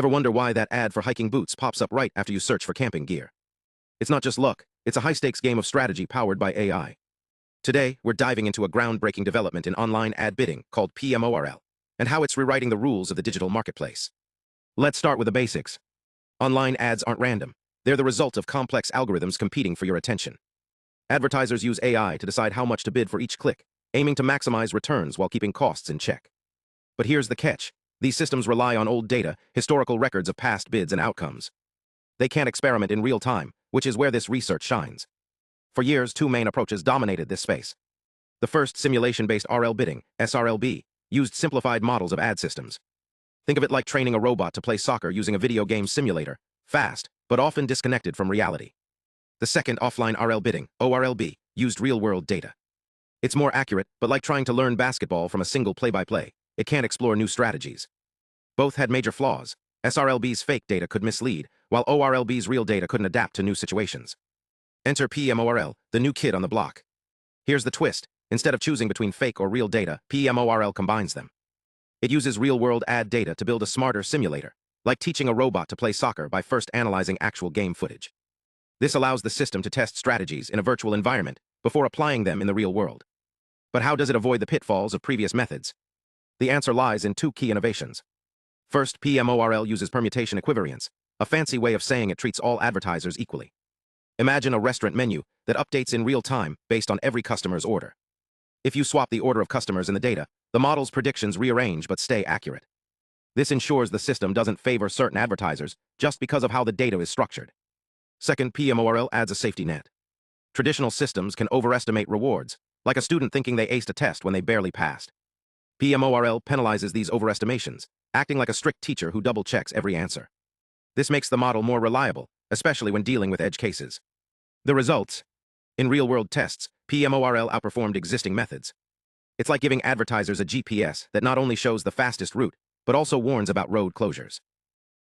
Ever wonder why that ad for hiking boots pops up right after you search for camping gear? It's not just luck, it's a high-stakes game of strategy powered by AI. Today, we're diving into a groundbreaking development in online ad bidding called PE-MORL, and how it's rewriting the rules of the digital marketplace. Let's start with the basics. Online ads aren't random. They're the result of complex algorithms competing for your attention. Advertisers use AI to decide how much to bid for each click, aiming to maximize returns while keeping costs in check. But here's the catch. These systems rely on old data, historical records of past bids and outcomes. They can't experiment in real time, which is where this research shines. For years, two main approaches dominated this space. The first, simulation-based RL bidding, SRLB, used simplified models of ad systems. Think of it like training a robot to play soccer using a video game simulator, fast, but often disconnected from reality. The second, offline RL bidding, ORLB, used real-world data. It's more accurate, but like trying to learn basketball from a single play-by-play, it can't explore new strategies. Both had major flaws. SRLB's fake data could mislead, while ORLB's real data couldn't adapt to new situations. Enter PE-MORL, the new kid on the block. Here's the twist. Instead of choosing between fake or real data, PE-MORL combines them. It uses real-world ad data to build a smarter simulator, like teaching a robot to play soccer by first analyzing actual game footage. This allows the system to test strategies in a virtual environment before applying them in the real world. But how does it avoid the pitfalls of previous methods? The answer lies in two key innovations. First, PE-MORL uses permutation equivariance, a fancy way of saying it treats all advertisers equally. Imagine a restaurant menu that updates in real time based on every customer's order. If you swap the order of customers in the data, the model's predictions rearrange but stay accurate. This ensures the system doesn't favor certain advertisers just because of how the data is structured. Second, PE-MORL adds a safety net. Traditional systems can overestimate rewards, like a student thinking they aced a test when they barely passed. PE-MORL penalizes these overestimations, acting like a strict teacher who double-checks every answer. This makes the model more reliable, especially when dealing with edge cases. The results? In real-world tests, PE-MORL outperformed existing methods. It's like giving advertisers a GPS that not only shows the fastest route, but also warns about road closures.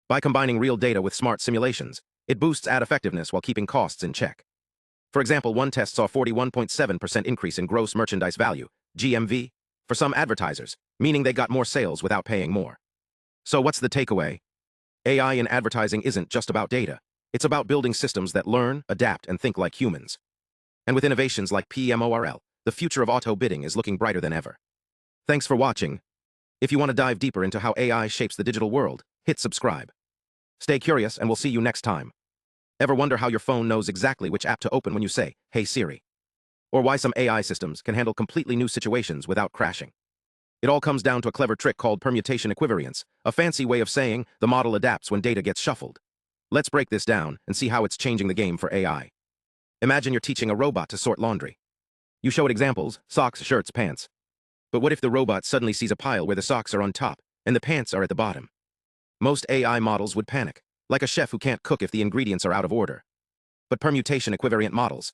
By combining real data with smart simulations, it boosts ad effectiveness while keeping costs in check. For example, one test saw a 41.7% increase in gross merchandise value, GMV, for some advertisers, meaning they got more sales without paying more. So what's the takeaway? AI in advertising isn't just about data. It's about building systems that learn, adapt, and think like humans. And with innovations like PE-MORL, the future of auto bidding is looking brighter than ever. Thanks for watching. If you want to dive deeper into how AI shapes the digital world, hit subscribe. Stay curious, and we'll see you next time. Ever wonder how your phone knows exactly which app to open when you say, "Hey Siri"? Or why some AI systems can handle completely new situations without crashing? It all comes down to a clever trick called permutation equivariance, a fancy way of saying the model adapts when data gets shuffled. Let's break this down and see how it's changing the game for AI. Imagine you're teaching a robot to sort laundry. You show it examples, socks, shirts, pants. But what if the robot suddenly sees a pile where the socks are on top and the pants are at the bottom? Most AI models would panic, like a chef who can't cook if the ingredients are out of order. But permutation equivariant models,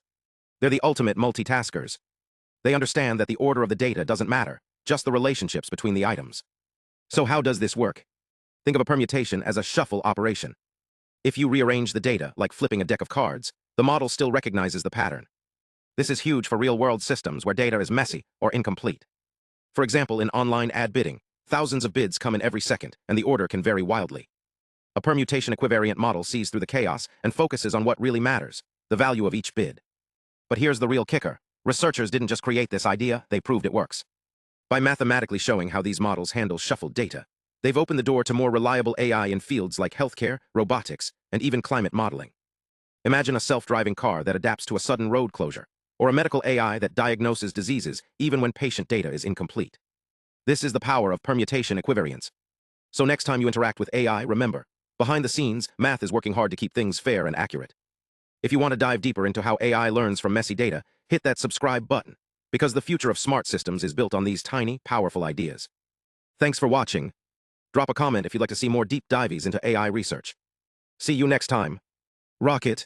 they're the ultimate multitaskers. They understand that the order of the data doesn't matter, just the relationships between the items. So how does this work? Think of a permutation as a shuffle operation. If you rearrange the data, like flipping a deck of cards, the model still recognizes the pattern. This is huge for real-world systems where data is messy or incomplete. For example, in online ad bidding, thousands of bids come in every second, and the order can vary wildly. A permutation equivariant model sees through the chaos and focuses on what really matters, the value of each bid. But here's the real kicker. Researchers didn't just create this idea, they proved it works. By mathematically showing how these models handle shuffled data, they've opened the door to more reliable AI in fields like healthcare, robotics, and even climate modeling. Imagine a self-driving car that adapts to a sudden road closure, or a medical AI that diagnoses diseases even when patient data is incomplete. This is the power of permutation equivariance. So next time you interact with AI, remember, behind the scenes, math is working hard to keep things fair and accurate. If you want to dive deeper into how AI learns from messy data, hit that subscribe button, because the future of smart systems is built on these tiny, powerful ideas. Thanks for watching. Drop a comment if you'd like to see more deep dives into AI research. See you next time. Rock it.